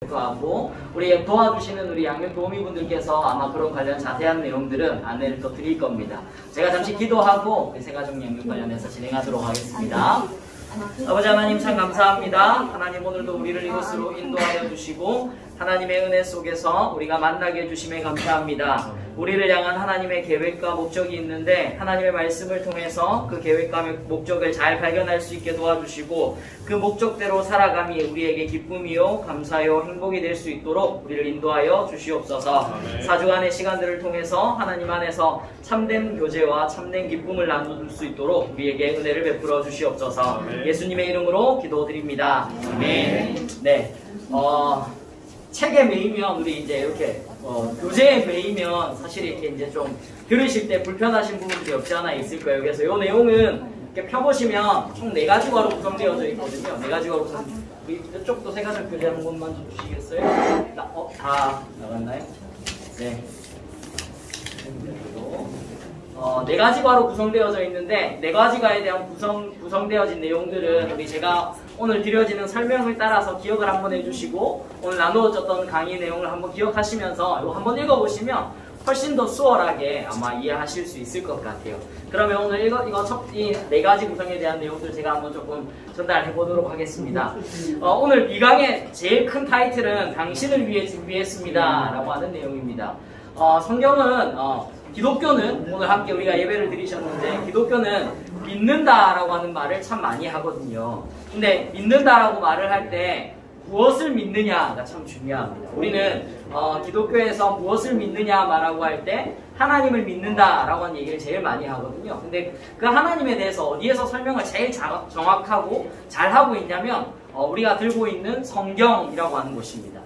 하고 우리 도와주시는 우리 양육 도우미분들께서 아마 그런 관련 자세한 내용들은 안내를 또 드릴 겁니다. 제가 잠시 기도하고 세가족 양육 관련해서 진행하도록 하겠습니다. 아버지 하나님 참 감사합니다. 하나님 오늘도 우리를 이곳으로 인도하여 주시고 하나님의 은혜 속에서 우리가 만나게 해주심에 감사합니다. 우리를 향한 하나님의 계획과 목적이 있는데 하나님의 말씀을 통해서 그 계획과 목적을 잘 발견할 수 있게 도와주시고 그 목적대로 살아감이 우리에게 기쁨이요 감사요 행복이 될 수 있도록 우리를 인도하여 주시옵소서. 아멘. 4주간의 시간들을 통해서 하나님 안에서 참된 교제와 참된 기쁨을 나눌 수 있도록 우리에게 은혜를 베풀어 주시옵소서. 아멘. 예수님의 이름으로 기도드립니다. 아멘. 네. 책에 매이면 우리 이제 이렇게 교재에 매이면 사실 이렇게 이제 좀 들으실 때 불편하신 부분들이 없지 않아 있을 거예요. 그래서 이 내용은 이렇게 펴보시면 총 4가지과로 구성되어져 있거든요. 4가지과로 구성. 우리 이쪽도 3가지 교재 한 번만 좀 주시겠어요? 다 나갔나요? 네. 4가지과로 구성되어져 있는데 4가지과에 대한 구성되어진 내용들은 우리 제가 오늘 드려지는 설명을 따라서 기억을 한번 해주시고 오늘 나누어졌던 강의 내용을 한번 기억하시면서 이거 한번 읽어보시면 훨씬 더 수월하게 아마 이해하실 수 있을 것 같아요. 그러면 오늘 이 4가지 구성에 대한 내용들 제가 한번 조금 전달해 보도록 하겠습니다. 오늘 이강의 제일 큰 타이틀은 당신을 위해 준비했습니다 라고 하는 내용입니다. 성경은 기독교는 오늘 함께 우리가 예배를 드리셨는데 기독교는 믿는다라고 하는 말을 참 많이 하거든요. 근데 믿는다라고 말을 할 때 무엇을 믿느냐가 참 중요합니다. 우리는 기독교에서 무엇을 믿느냐 말하고 할 때 하나님을 믿는다라고 하는 얘기를 제일 많이 하거든요. 근데 그 하나님에 대해서 어디에서 설명을 제일 정확하고 잘하고 있냐면 우리가 들고 있는 성경이라고 하는 곳입니다.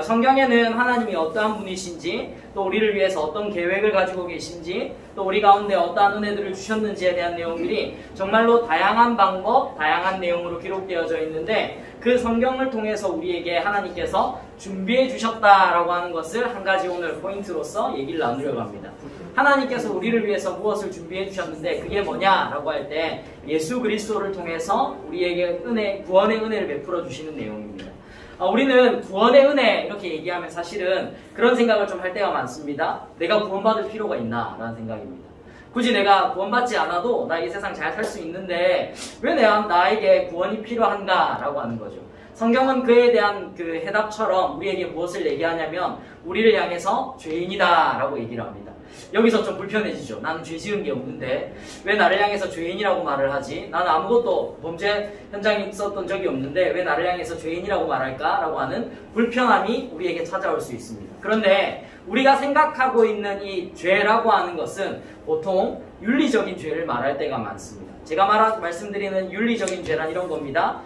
성경에는 하나님이 어떠한 분이신지 또 우리를 위해서 어떤 계획을 가지고 계신지 또 우리 가운데 어떠한 은혜들을 주셨는지에 대한 내용들이 정말로 다양한 방법, 다양한 내용으로 기록되어져 있는데 그 성경을 통해서 우리에게 하나님께서 준비해 주셨다라고 하는 것을 한 가지 오늘 포인트로서 얘기를 나누려고 합니다. 하나님께서 우리를 위해서 무엇을 준비해 주셨는데 그게 뭐냐라고 할 때 예수 그리스도를 통해서 우리에게 구원의 은혜를 베풀어 주시는 내용입니다. 우리는 구원의 은혜 이렇게 얘기하면 사실은 그런 생각을 좀 할 때가 많습니다. 내가 구원받을 필요가 있나 라는 생각입니다. 굳이 내가 구원받지 않아도 나 이 세상 잘 살 수 있는데 왜 나에게 구원이 필요한가 라고 하는 거죠. 성경은 그에 대한 그 해답처럼 우리에게 무엇을 얘기하냐면 우리를 향해서 죄인이다 라고 얘기를 합니다. 여기서 좀 불편해지죠. 나는 죄 지은 게 없는데 왜 나를 향해서 죄인이라고 말을 하지? 나는 아무것도 범죄 현장에 있었던 적이 없는데 왜 나를 향해서 죄인이라고 말할까? 라고 하는 불편함이 우리에게 찾아올 수 있습니다. 그런데 우리가 생각하고 있는 이 죄라고 하는 것은 보통 윤리적인 죄를 말할 때가 많습니다. 제가 말씀드리는 윤리적인 죄란 이런 겁니다.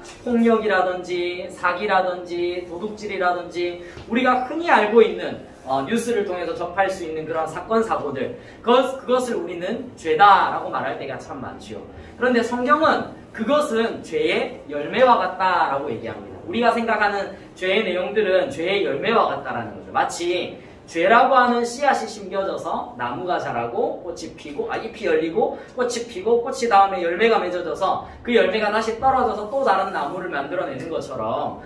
폭력이라든지 사기라든지 도둑질이라든지 우리가 흔히 알고 있는 뉴스를 통해서 접할 수 있는 그런 사건 사고들 그것을 우리는 죄다라고 말할 때가 참 많지요. 그런데 성경은 그것은 죄의 열매와 같다라고 얘기합니다. 우리가 생각하는 죄의 내용들은 죄의 열매와 같다라는 거죠. 마치 죄라고 하는 씨앗이 심겨져서 나무가 자라고 꽃이 피고 잎이 열리고 꽃이 피고 꽃이 다음에 열매가 맺어져서 그 열매가 다시 떨어져서 또 다른 나무를 만들어내는 것처럼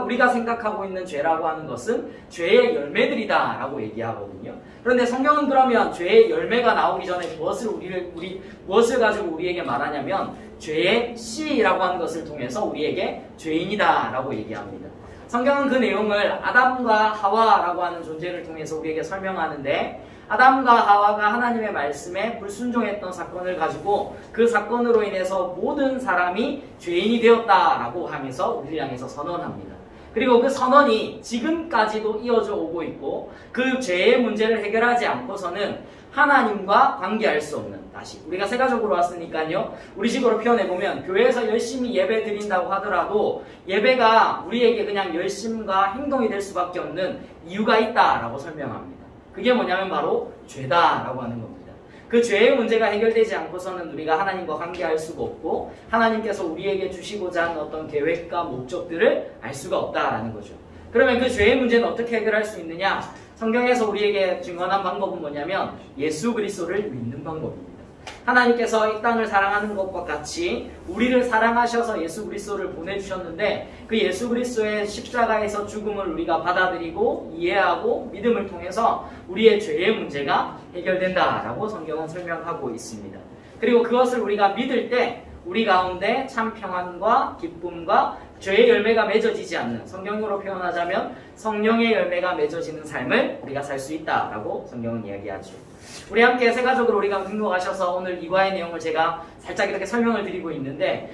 우리가 생각하고 있는 죄라고 하는 것은 죄의 열매들이다 라고 얘기하거든요. 그런데 성경은 그러면 죄의 열매가 나오기 전에 무엇을 가지고 우리에게 말하냐면 죄의 씨라고 하는 것을 통해서 우리에게 죄인이다 라고 얘기합니다. 성경은 그 내용을 아담과 하와라고 하는 존재를 통해서 우리에게 설명하는데 아담과 하와가 하나님의 말씀에 불순종했던 사건을 가지고 그 사건으로 인해서 모든 사람이 죄인이 되었다라고 하면서 우리를 향해서 선언합니다. 그리고 그 선언이 지금까지도 이어져 오고 있고 그 죄의 문제를 해결하지 않고서는 하나님과 관계할 수 없는 다시 우리가 세가족으로 왔으니까요. 우리 식으로 표현해보면 교회에서 열심히 예배 드린다고 하더라도 예배가 우리에게 그냥 열심과 행동이 될 수밖에 없는 이유가 있다라고 설명합니다. 그게 뭐냐면 바로 죄다라고 하는 겁니다. 그 죄의 문제가 해결되지 않고서는 우리가 하나님과 관계할 수가 없고 하나님께서 우리에게 주시고자 하는 어떤 계획과 목적들을 알 수가 없다라는 거죠. 그러면 그 죄의 문제는 어떻게 해결할 수 있느냐? 성경에서 우리에게 증언한 방법은 뭐냐면 예수 그리스도를 믿는 방법입니다. 하나님께서 이 땅을 사랑하는 것과 같이 우리를 사랑하셔서 예수 그리스도를 보내주셨는데 그 예수 그리스도의 십자가에서 죽음을 우리가 받아들이고 이해하고 믿음을 통해서 우리의 죄의 문제가 해결된다라고 성경은 설명하고 있습니다. 그리고 그것을 우리가 믿을 때 우리 가운데 참 평안과 기쁨과 죄의 열매가 맺어지지 않는, 성경으로 표현하자면 성령의 열매가 맺어지는 삶을 우리가 살 수 있다라고 성경은 이야기하죠. 우리 함께 세가족으로 우리가 등록하셔서 오늘 이과의 내용을 제가 살짝 이렇게 설명을 드리고 있는데,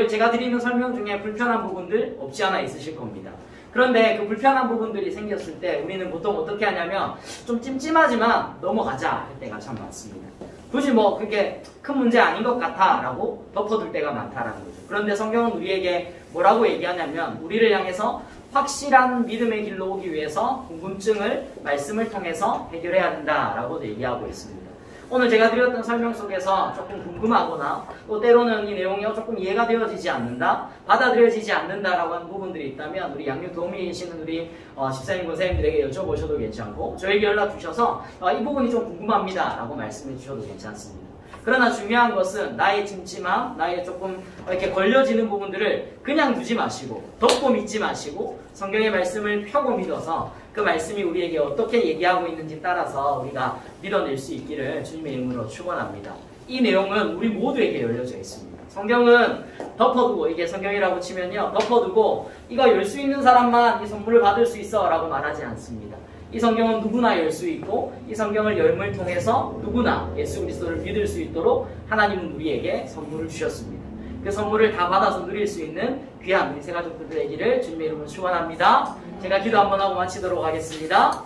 제가 드리는 설명 중에 불편한 부분들 없지 않아 있으실 겁니다. 그런데 그 불편한 부분들이 생겼을 때 우리는 보통 어떻게 하냐면 좀 찜찜하지만 넘어가자 할 때가 참 많습니다. 굳이 뭐 그게 큰 문제 아닌 것 같아 라고 덮어둘 때가 많다라는 거죠. 그런데 성경은 우리에게 뭐라고 얘기하냐면 우리를 향해서 확실한 믿음의 길로 오기 위해서 궁금증을 말씀을 통해서 해결해야 된다라고 얘기하고 있습니다. 오늘 제가 드렸던 설명 속에서 조금 궁금하거나 또 때로는 이 내용이 조금 이해가 되어지지 않는다, 받아들여지지 않는다라고 하는 부분들이 있다면 우리 양육 도우미이시는 우리 집사님, 권사님들에게 여쭤보셔도 괜찮고 저에게 연락 주셔서 이 부분이 좀 궁금합니다 라고 말씀해 주셔도 괜찮습니다. 그러나 중요한 것은 나의 찜찜함, 나의 조금 이렇게 걸려지는 부분들을 그냥 두지 마시고 덮고 믿지 마시고 성경의 말씀을 펴고 믿어서 그 말씀이 우리에게 어떻게 얘기하고 있는지 따라서 우리가 믿어낼 수 있기를 주님의 이름으로 축원합니다. 이 내용은 우리 모두에게 열려져 있습니다. 성경은 덮어두고, 이게 성경이라고 치면요, 덮어두고 이거 열 수 있는 사람만 이 선물을 받을 수 있어 라고 말하지 않습니다. 이 성경은 누구나 열 수 있고 이 성경을 열음을 통해서 누구나 예수 그리스도를 믿을 수 있도록 하나님은 우리에게 선물을 주셨습니다. 그 선물을 다 받아서 누릴 수 있는 귀한 우리 새가족들 되기를 주님의 이름으로 축원합니다. 제가 기도 한번 하고 마치도록 하겠습니다.